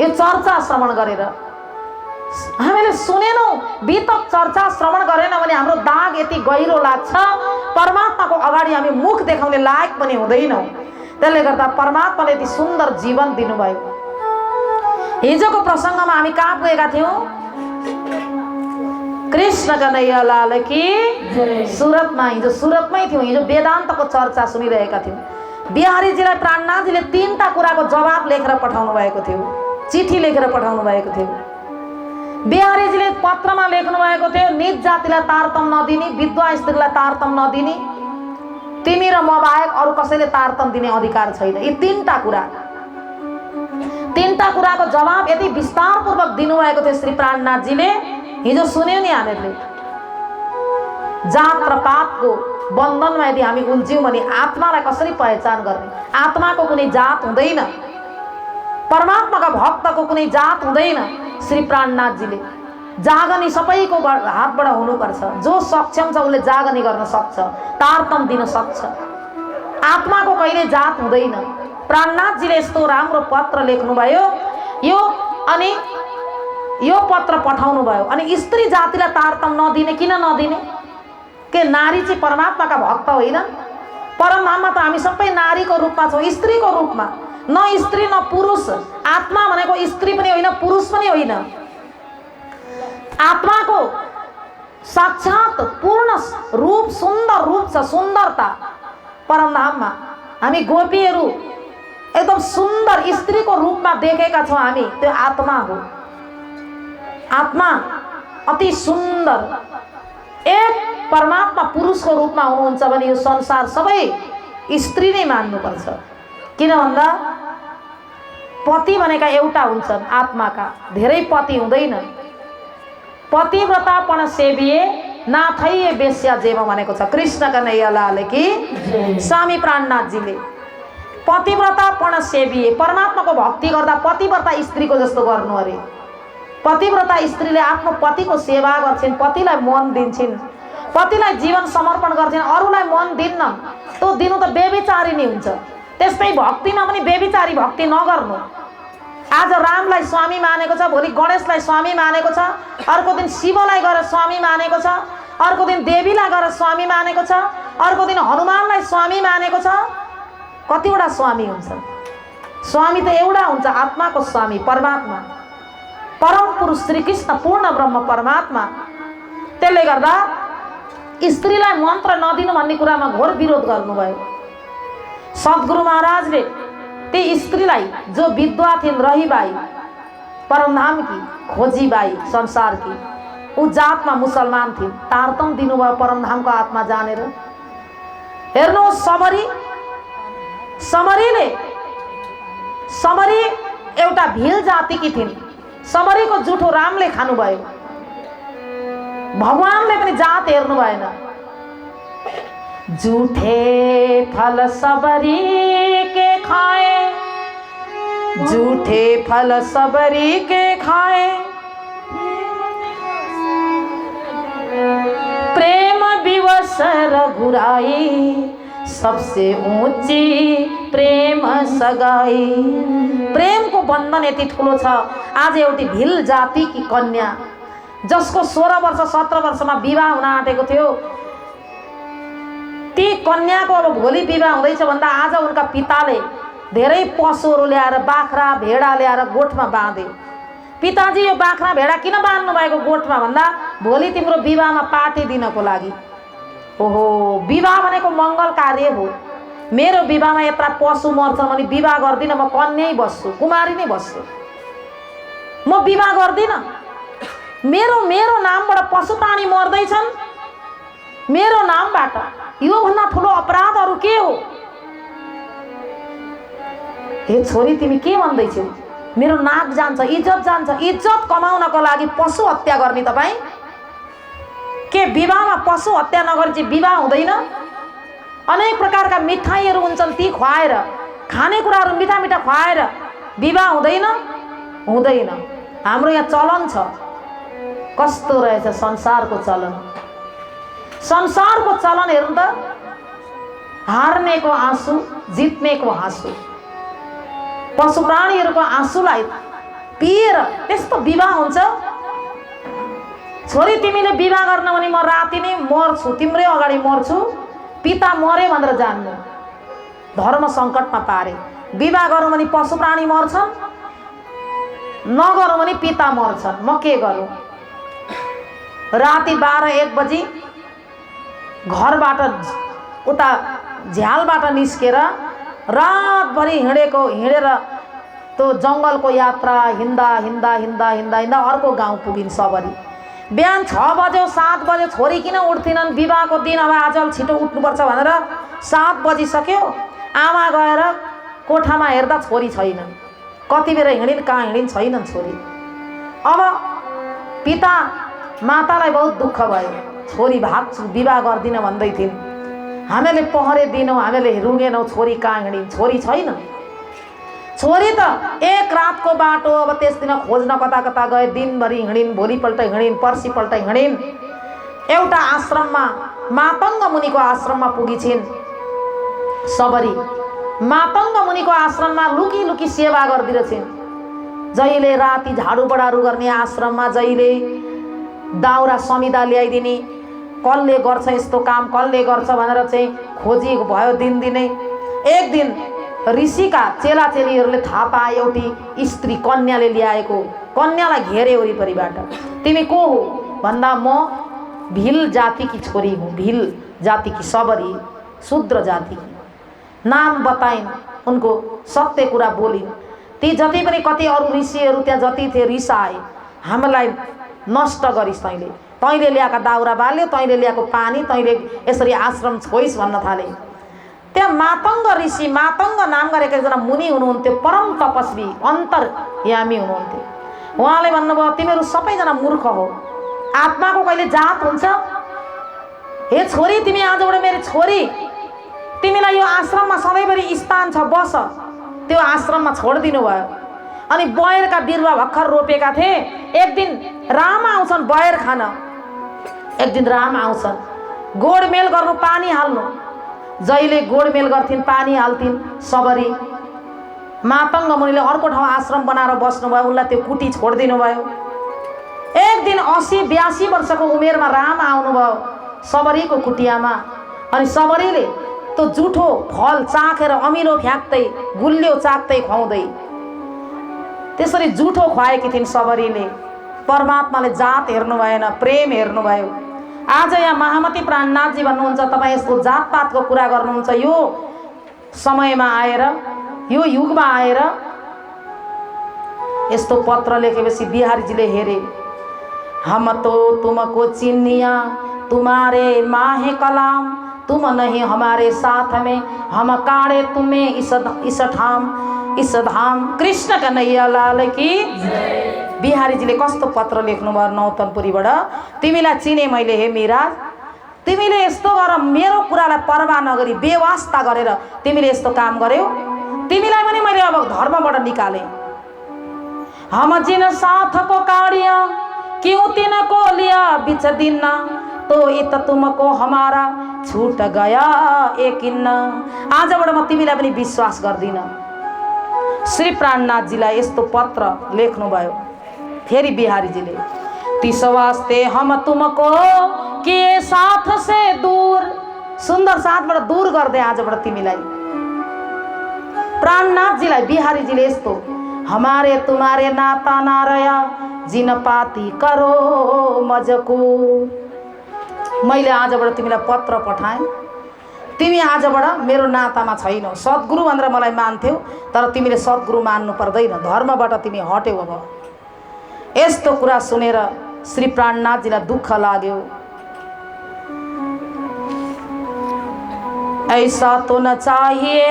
यो चर्चा श्रवण गरेर। हामीले सुनेनौँ, वितक चर्चा श्रवण गरेन भने हाम्रो दाग यति गहिरो लाग्छ, परमात्माको अगाडि हामी मुख देखाउने लायक पनि हुँदैनौँ। त्यसले गर्दा परमात्माले यति सुन्दर जीवन दिनुभयो। हिजोको प्रसङ्गमा हामी कहाँ पुगेका थियौँ? कृष्ण कन्हैया लाल की सुरतमा। हिजो सुरतमै थियौँ, हिजो वेदान्तको चर्चा सुनिरहेका थियौँ। बिहारीजीलाई प्राणनाथजीले 3टा कुराको जवाब लेखेर पठाउनु भएको थियो, चिठी लेखेर पठाउनु भएको थियो। बिहारीजीले पत्रमा लेख्नु भएको थियो, निज जातिलाई तारतम नदिने, विधवा स्त्रीलाई तारतम नदिने, तिमी र म बाहेक अरू कसैले तारतम दिने अधिकार छैन। यी 3टा कुरा, 3टा कुराको जवाब यति विस्तारपूर्वक दिनुभएको थियो श्री प्राणनाथजीले। हिजो सुन्यौँ नि हामीहरूले। जात र पातको बन्धनमा यदि हामी उल्झ्यौँ भने आत्मालाई कसरी पहिचान गर्ने? आत्माको कुनै जात हुँदैन, परमात्माका भक्तको कुनै जात हुँदैन। श्री प्राणनाथजीले जागनी सबैको हातबाट हुनुपर्छ, जो सक्षम छ उसले जागनी गर्न सक्छ, तारतम दिन सक्छ। आत्माको कहिले जात हुँदैन। प्राणनाथजीले यस्तो राम्रो पत्र लेख्नुभयो यो, अनि यो पत्र पठाउनु भयो। अनि स्त्री जातिलाई तारतम नदिने, किन नदिने? के नारी चाहिँ परमात्माका भक्त होइन? परमधाममा त हामी सबै नारीको रूपमा छौँ, स्त्रीको रूपमा। न स्त्री न पुरुष। आत्मा भनेको स्त्री पनि होइन, पुरुष पनि होइन। आत्माको साक्षात पूर्ण रूप, सुन्दर रूप छ, सुन्दरता परमधाममा। हामी गोपीहरू एकदम सुन्दर स्त्रीको रूपमा देखेका छौँ हामी, त्यो आत्मा हो। आत्मा अति सुन्दर। एक परमात्मा पुरुषको रूपमा हुनुहुन्छ भने यो संसार सबै स्त्री नै मान्नुपर्छ। किन भन्दा पति भनेका एउटा हुन्छन्, आत्माका धेरै पति हुँदैन। पतिव्रतापण सेविए नाथैये बेस्या जेव भनेको छ कृष्ण कन्हैया लाल की। स्वामी प्राणनाथजीले पतिव्रतापण सेविए, परमात्माको भक्ति गर्दा पतिव्रता स्त्रीको जस्तो गर्नु अरे। पतिव्रता स्त्रीले आफ्नो पतिको सेवा गर्छिन्, पतिलाई मन दिन्छन्, पतिलाई जीवन समर्पण गर्छिन्, अरूलाई मन दिन्न। त्यो दिनु त बेविचारी नै हुन्छ। त्यस्तै भक्तिमा पनि बेविचारी भक्ति नगर्नु। आज रामलाई स्वामी मानेको छ, भोलि गणेशलाई स्वामी मानेको छ, अर्को दिन शिवलाई गएर स्वामी मानेको छ, अर्को दिन देवीलाई गएर स्वामी मानेको छ, अर्को दिन हनुमानलाई स्वामी मानेको छ। कतिवटा स्वामी हुन्छन्? स्वामी त एउटा हुन्छ, आत्माको स्वामी परमात्मा, परम पुरुष श्री कृष्ण पूर्ण ब्रह्म परमात्मा। त्यसले गर्दा स्त्रीलाई मन्त्र नदिनु भन्ने कुरामा घोर विरोध गर्नुभयो। सद्गुरु महाराजले ती स्त्रीलाई, जो विधवा थिइन्, रहीबाई, परमधामकी खोजीबाई संसारकी, ऊ जातमा मुसलमान थिइन्, तारतम दिनुभयो परमधामको आत्मा जानेर। हेर्नुहोस्, समरी एउटा भिल जातिकी थिइन्। समरीको जुठो रामले खानुभयो, भगवानले पनि जात हेर्नु भएन। झूठे फल सबरी के खाए, झूठे फल सबरी के खाए, प्रेम विवश रघुराई, सबसे ऊंची प्रेम सगाई। प्रेम को बन्धन यति ठुलो छ। आज एउटी भिल जाति की कन्या, जसको 16 वर्ष 17 वर्षमा विवाह हुन आँटेको थियो, ती कन्याको अब भोलि विवाह हुँदैछ भन्दा आज उनका पिताले धेरै पशुहरू ल्याएर, बाख्रा भेडा ल्याएर गोठमा बाँधे। पिताजी, यो बाख्रा भेडा किन बाँध्नु भएको गोठमा भन्दा भोलि तिम्रो विवाहमा पार्टी दिनको लागि। ओहो, विवाह भनेको मङ्गल कार्य हो। मेरो विवाहमा यत्रा पशु मर्छन् भने विवाह गर्दिनँ, म कन्यै बस्छु, कुमारी नै बस्छु, म विवाह गर्दिनँ। मेरो मेरो नामबाट पशु प्राणी मर्दैछन्, मेरो नामबाट। योभन्दा ठुलो अपराध अरू के हो? हे छोरी, तिमी के भन्दैछौ? मेरो नाक जान्छ, इज्जत जान्छ। इज्जत कमाउनको लागि पशु हत्या गर्ने तपाईँ? के विवाहमा पशु हत्या नगरी चाहिँ विवाह हुँदैन? अनेक प्रकारका मिठाईहरू हुन्छन्, ती खुवाएर, खानेकुराहरू मिठा मिठा खुवाएर विवाह हुँदैन? हुँदैन। हाम्रो यहाँ चलन छ। कस्तो रहेछ संसारको चलन? संसारको चलन हेर्नु त, हार्नेको आँसु, जित्नेको हाँसु। पशु प्राणीहरूको आँसुलाई पिएर त्यस्तो विवाह हुन्छ? छोरी, तिमीले विवाह गर्न भने म राति नै मर्छु, तिम्रै अगाडि मर्छु, पिता मरे भनेर जान्नु। धर्म सङ्कटमा पारे। विवाह गरौँ भने पशु प्राणी मर्छन्, नगरौँ भने पिता मर्छन्। म के गरौँ? राति 12-1 बजी घरबाट उता झ्यालबाट निस्केर रातभरि हिँडेर त्यो जङ्गलको यात्रा हिँड्दा हिँड्दा हिँड्दा हिँड्दा हिँड्दा अर्को गाउँ पुगिन् सबरी। बिहान 6 बजे 7 बजे छोरी किन उठ्थिनन्? विवाहको दिन, अब आज छिटो उठ्नुपर्छ भनेर 7 बजिसक्यो। आमा गएर कोठामा हेर्दा छोरी छैन। कति बेर हिँडिन्, कहाँ हिँडिन्, छैनन् छोरी। अब पिता मातालाई बहुत दुःख भयो। छोरी भाग्छु, विवाह गर्दिन भन्दै थिइन्। हामीले पहरे दिनौँ, हामीले रुँगेनौँ, छोरी कहाँ हिँडिन्? छोरी छैन। छोरी त एक रातको बाटो। अब त्यस दिन खोज्न कता कता गए, दिनभरि हिँडिन्, भोलिपल्ट हिँडिन्, पर्सिपल्ट हिँडिन्। एउटा आश्रममा, मातङ्ग मुनिको आश्रममा पुगिछिन् सबरी। मातङ्ग मुनिको आश्रममा लुकी लुकी सेवा गरिदिरहेछिन्। जहिले राति झाडु बडारू गर्ने आश्रममा, जहिले दाउरा समिदा ल्याइदिने, कसले गर्छ यस्तो काम, कसले गर्छ भनेर चाहिँ खोजी भयो दिनदिनै। एक दिन ऋषिका चेलाचेलीहरूले थाहा पाए एउटी स्त्री कन्याले ल्याएको। कन्यालाई घेरे वरिपरिबाट। तिमी को हो भन्दा म भिल जातिकी छोरी हुँ, भिल जातिकी सबरी, शूद्र जातिकी। नाम बताइन्, उनको सत्य कुरा बोलिन्। ती जति पनि कति अरू ऋषिहरू त्यहाँ जति थिए रिसाए, हामीलाई नष्ट गरिस् तैँले, तैँले ल्याएका दाउरा बाल्यो, तैँले ल्याएको पानी, तैँले यसरी आश्रम छोइस् भन्न थाले। त्यहाँ मातङ्ग ऋषि, मातङ्ग नाम गरेका एकजना मुनि हुनुहुन्थ्यो, परम तपस्वी, अन्तर्यामी हुनुहुन्थ्यो। उहाँले भन्नुभयो, तिमीहरू सबैजना मूर्ख हो, आत्माको कहिले जात हुन्छ? हे छोरी, तिमी आजबाट मेरो छोरी, तिमीलाई यो आश्रममा सधैँभरि स्थान छ, बस। त्यो आश्रममा छोडिदिनु भयो। अनि बयरका बिरुवा भर्खर रोपेका थिए। एक दिन राम आउँछन् बयर खान, एक दिन राम आउँछन्, गोडमेल गर्नु, पानी हाल्नु। जहिले गोडमेल गर्थिन्, पानी हाल्थिन् सबरी। मातङ्ग मुनिले अर्को ठाउँ आश्रम बनाएर बस्नुभयो, उनलाई त्यो कुटी छोडिदिनु भयो। एक दिन 80-82 वर्षको उमेरमा राम आउनुभयो सबरीको कुटियामा। अनि सबरीले त्यो जुठो फल चाखेर अमिलो फ्याक्दै, गुलियो चाख्दै खुवाउँदै, त्यसरी जुठो खुवाएकी थिइन् सबरीले। परमात्माले जात हेर्नु भएन, प्रेम हेर्नुभयो। आज यहाँ महामती प्राणनाथजी भन्नुहुन्छ, तपाईँ यस्तो जातपातको कुरा गर्नुहुन्छ। यो समयमा आएर, यो युगमा आएर यस्तो पत्र लेखेपछि बिहारीजीले हेरे। हम तो तुमको चिन्निया, तुम्हारे माहे कलाम, तुम नहीं हमारे साथ में, हम काड़े तुम्हें इस धाम। कृष्ण कन्हैया लाल की। बिहारीजीले कस्तो पत्र लेख्नुभयो नौतनपुरीबाट। तिमीलाई चिने मैले हे मिराज, तिमीले यस्तो गर, मेरो कुरालाई परवाह नगरी बेवास्ता गरेर तिमीले यस्तो काम गर्यौ। तिमीलाई पनि मैले अब धर्मबाट निकाले। हम जिन साथ को काड़िया, क्यों तिनको लिया बिच दिन, तो इत तुमको हमारा छूट गया एकिन्न। आजबाट म तिमीलाई पनि विश्वास गर्दिन। श्री प्राणनाथजीलाई यस्तो पत्र लेख्नुभयो। फेरि बिहारीजीले, तिस वास्ते हम तुमको के साथ से दूर, सुन्दर साथबाट दूर गर्दै आजबाट तिमीलाई। प्राणनाथजीलाई बिहारीजीले यस्तो, हमारे तुम्हारे नाता ना रया, जिन पाती करो मजकुर। मैले आजबाट तिमीलाई पत्र पठाएँ, तिमी आजबाट मेरो नातामा छैनौ। सद्गुरु भनेर मलाई मान्थ्यौ, तर तिमीले सद्गुरु मान्नु पर्दैन, धर्मबाट तिमी हट्यौ। अब यस्तो कुरा सुनेर श्री प्राणनाथजीलाई दुःख लाग्यो। ऐसा तो न चाहिए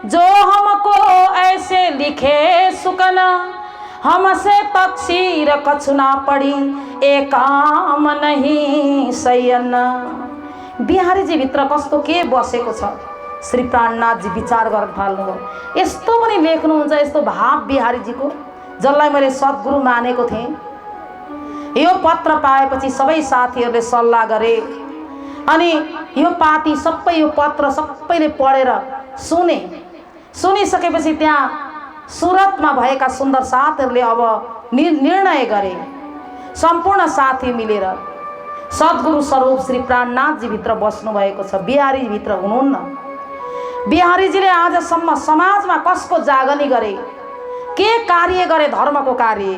जो हमको ऐसे लिखे सुकन, हमसे तकसीर कछुना पड़ी ए काम नहीं सयन। बिहारीजी भित्र कस्तो के बसेको छ श्री प्राणनाथजी विचार गर्न थाल्नुभयो। यस्तो पनि लेख्नुहुन्छ, यस्तो भाव बिहारीजीको, जसलाई मैले सद्गुरु मानेको थिएँ। यो पत्र पाएपछि सबै साथीहरूले सल्लाह गरे अनि यो पाती सबै, यो पत्र सबैले पढेर सुनिसकेपछि त्यहाँ सुरतमा भएका सुन्दर साथीहरूले अब निर्णय गरे। सम्पूर्ण साथी मिलेर सद्गुरु स्वरूप श्री प्राणनाथजी भित्र बस्नु भएको छ, बिहारी भित्र हुनुहुन्न। बिहारीजीले आजसम्म समाजमा कसको जागनी गरे, के कार्य गरे, धर्मको कार्य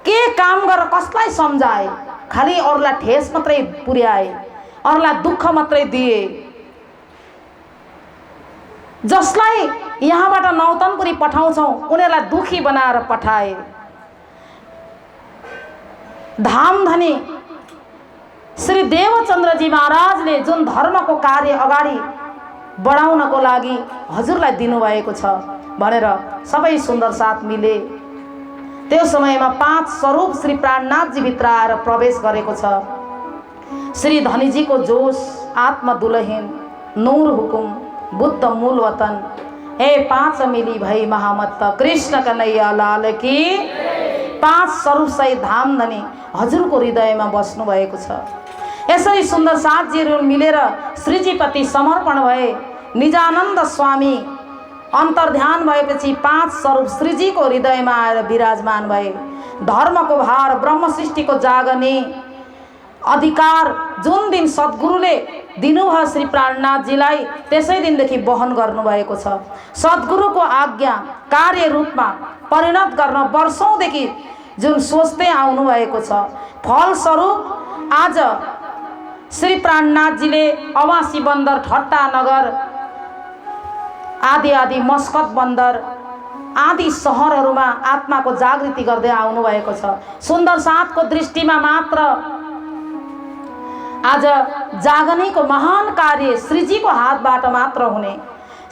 के काम गरेर कसलाई सम्झाए, खालि अरूलाई ठेस मात्रै पुर्याए, अरूलाई दुःख मात्रै दिए। जसलाई यहाँबाट नौतनपुरी पठाउँछौँ उनीहरूलाई दुखी बनाएर पठाए। धामधनी श्री देवचन्द्रजी महाराजले जुन धर्मको कार्य अगाडि बढाउनको लागि हजुरलाई दिनुभएको छ भनेर सबै सुन्दर साथ मिले। त्यो समयमा 5 स्वरूप श्री प्राणनाथजी भित्र आएर प्रवेश गरेको छ। श्री धनीजीको जोश, आत्मा दुलहीन, नूर हुकुम, बुद्ध मूल वतन, हे 5 मिली भई महामत, कृष्ण कन्हैया लाल की। 5 स्वरूप सहित धामधनी हजुरको हृदयमा बस्नु भएको छ। यसरी सुन्दर साथजीहरू मिलेर श्रीजीप्रति समर्पण भए। निजानन्द स्वामी अन्तर्ध्यान भएपछि 5 स्वरूप श्रीजीको हृदयमा आएर विराजमान भए। धर्मको भार, ब्रह्म सृष्टिको जागने अधिकार जुन दिन सद्गुरुले दिनुभयो श्री प्राणनाथजीलाई, त्यसै दिनदेखि वहन गर्नुभएको छ। सद्गुरुको आज्ञा कार्य रूपमा परिणत गर्न वर्षौँदेखि जुन सोच्दै आउनुभएको छ, फलस्वरूप आज श्री प्राणनाथजीले अवासी बन्दर, ठट्टा नगर आदि मस्कत बन्दर आदि सहरहरूमा आत्माको जागृति गर्दै आउनुभएको छ। सुन्दर साथको दृष्टिमा मात्र आज जागनीको महान कार्य श्रीजीको हातबाट मात्र हुने,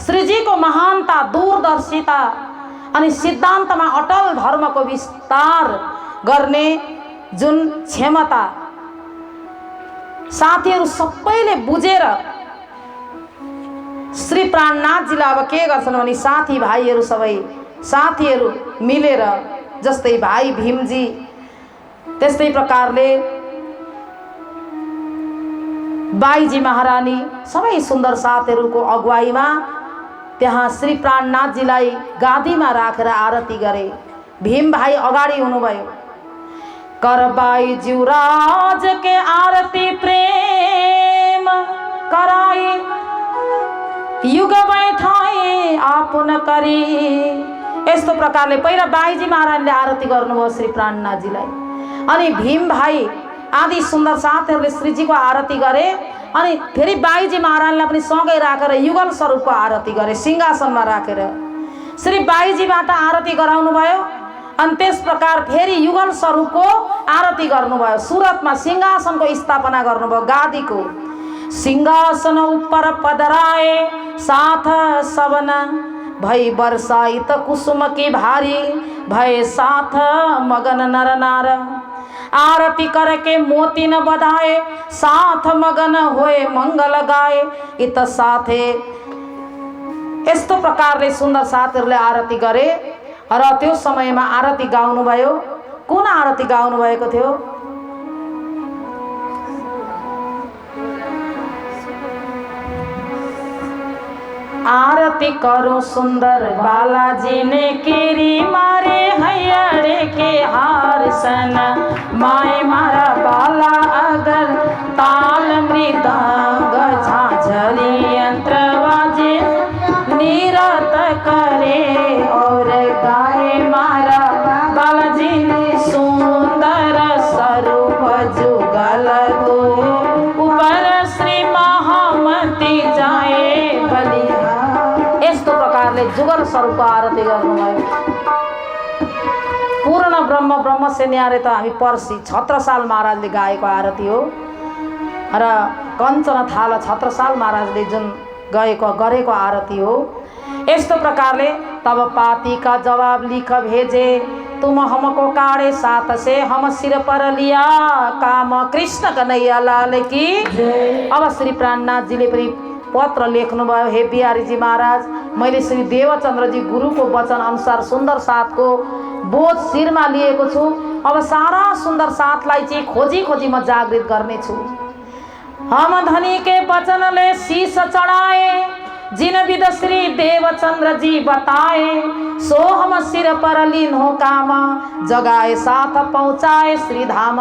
श्रीजीको महानता, दूरदर्शिता अनि सिद्धान्तमा अटल धर्मको विस्तार गर्ने जुन क्षमता साथीहरू सबैले बुझेर श्री प्राणनाथजीलाई अब के गर्छन् भने साथीहरू मिलेर, जस्तै भाइ भीमजी, त्यस्तै प्रकारले बाईजी महारानी, सबै सुन्दर साथीहरूको अगुवाईमा त्यहाँ श्री प्राणनाथजीलाई गादीमा राखेर आरती गरे। भीम भाइ अगाडि हुनुभयो। कर बाईजी राज के आरती प्रेम कराई, युग बैठाई आपुन करी। यस्तो प्रकारले पहिला बाईजी महारानीले आरती गर्नुभयो श्री प्राणनाथजीलाई, अनि भीम भाइ आदि सुन्दर साथीहरूले श्रीजीको आरती गरे, अनि फेरि बाईजी महारानीलाई पनि सँगै राखेर युगल स्वरूपको आरती गरे, सिंहासनमा राखेर श्री बाईजीबाट आरती गराउनु भयो। अनि त्यस प्रकार फेरि युगल स्वरूपको आरती गर्नुभयो। सुरतमा सिंहासनको स्थापना गर्नुभयो, गादीको। सिंहासन उपर पधराए साथ सबन, भई बरसाई त कुसुम की भारी, भय साथ मगन नर नार। आरती करके मोती न बधाए, साथ मगन होए मंगल गाए। इत साथे यस्तो प्रकारले सुन्दर साथीहरूले आरती गरे र त्यो समयमा आरती गाउनुभयो। कुन आरती गाउनु भएको थियो? आरती करो सुंदर बालाजी ने केरी मारे, हैयाड़े के हार सन माए मारा बाला। अगर ताल मृदंग झांझरी यंत्र बाजे, नीरत करे और गाए मारा बालाजी ने सुंदर स्वरूप जुगल दो। ऊपर श्री महामती जाए बलिहार। यस्तो प्रकारले जुगल स्वरूपको आरती गर्नुभयो। पूर्ण ब्रह्म ब्रह्म से न्यारे त हामी पर्सी छत्रसाल महाराजले गाएको आरती हो र कञ्चन थाल छत्रसाल महाराजले जुन गरेको आरती हो। यस्तो प्रकारले तब पाती का जवाब लिख भेजे तुम हमको काढ़े साथ से हम सिर पर लिया काम कृष्ण कन्हैया लाल की। अब श्री प्राणनाथ जीले पनि पत्र लेख्नुभयो, हे बिहारीजी महाराज, मैले श्री देवचन्द्रजी गुरुको वचन अनुसार सुन्दर साथको बोझ शिरमा लिएको छु। अब सारा सुन्दर साथलाई चाहिँ खोजी खोजी म जागृत गर्नेछु। हम धनी के वचनले शीश चढ़ाए जिन विद श्री देवचंद्र जी बताए सो हम सिर पर लीन हो काम जगाए साथ पहुँचाए श्री धाम।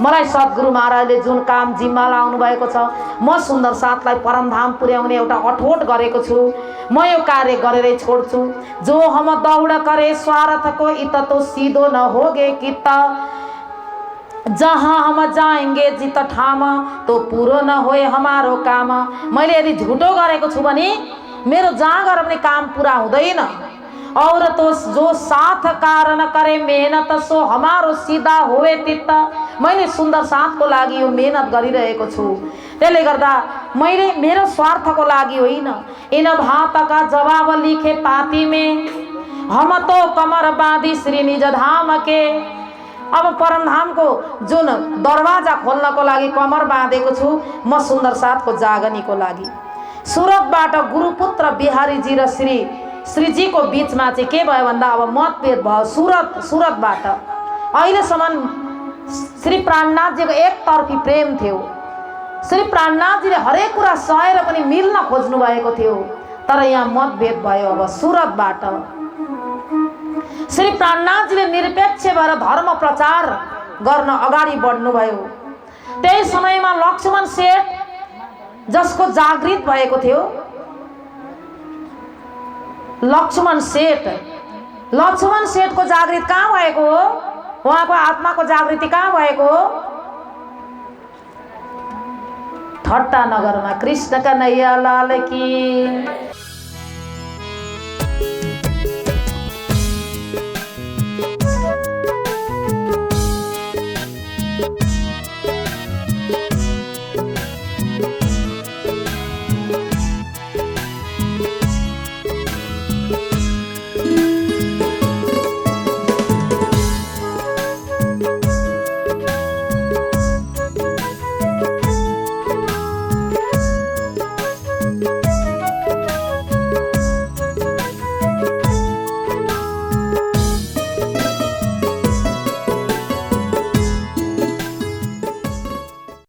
मलाई सद्गुरु महाराजले जुन काम जिम्मा लाउनु भएको छ म सुन्दर साथलाई परमधाम पुर्याउने एउटा अठोट गरेको छु। म यो कार्य गरेरै छोड्छु। जो हम दौड करे स्वार्थ को इत तो सीधो न होगे कित जहाँ हम जाएंगे जित ठाम तो पूरो न होए हमारो काम। मैले यदि झुटो गरेको छु भने मेरो जहाँ गएर पनि काम पूरा हुँदैन। और तो जो साथ कारण करे मेहनत सो हमारो सीधा होए तित्त। मैले सुन्दर साथको लागि यो मेहनत गरिरहेको छु। त्यसले गर्दा मैले मेरो स्वार्थको लागि होइन। इन भात का जवाब लिखे पाती में हम तो कमर बाँधी श्री निज धाम के। अब परमधामको जुन दरवाजा खोल्नको लागि कमर बाँधेको छु म सुन्दर साथको जागनीको लागि। सुरतबाट गुरुपुत्र बिहारीजी र श्रीजीको बीचमा चाहिँ के भयो भन्दा अब मतभेद भयो सुरतबाट। अहिलेसम्म श्री प्राणनाथजीको एकतर्फी प्रेम थियो। श्री प्राणनाथजीले हरेक कुरा सहेर पनि मिल्न खोज्नु भएको थियो। तर यहाँ मतभेद भयो। अब सुरतबाट श्री प्राणनाथजीले निरपेक्ष भएर धर्म प्रचार गर्न अगाडि बढ्नुभयो। त्यही समयमा लक्ष्मण सेठ जसको जागृत भएको थियो, लक्ष्मण सेठको जागृत कहाँ भएको हो? उहाँको आत्माको जागृति कहाँ भएको हो? ठट्टा नगरमा। कृष्ण कन्हैया लाल की।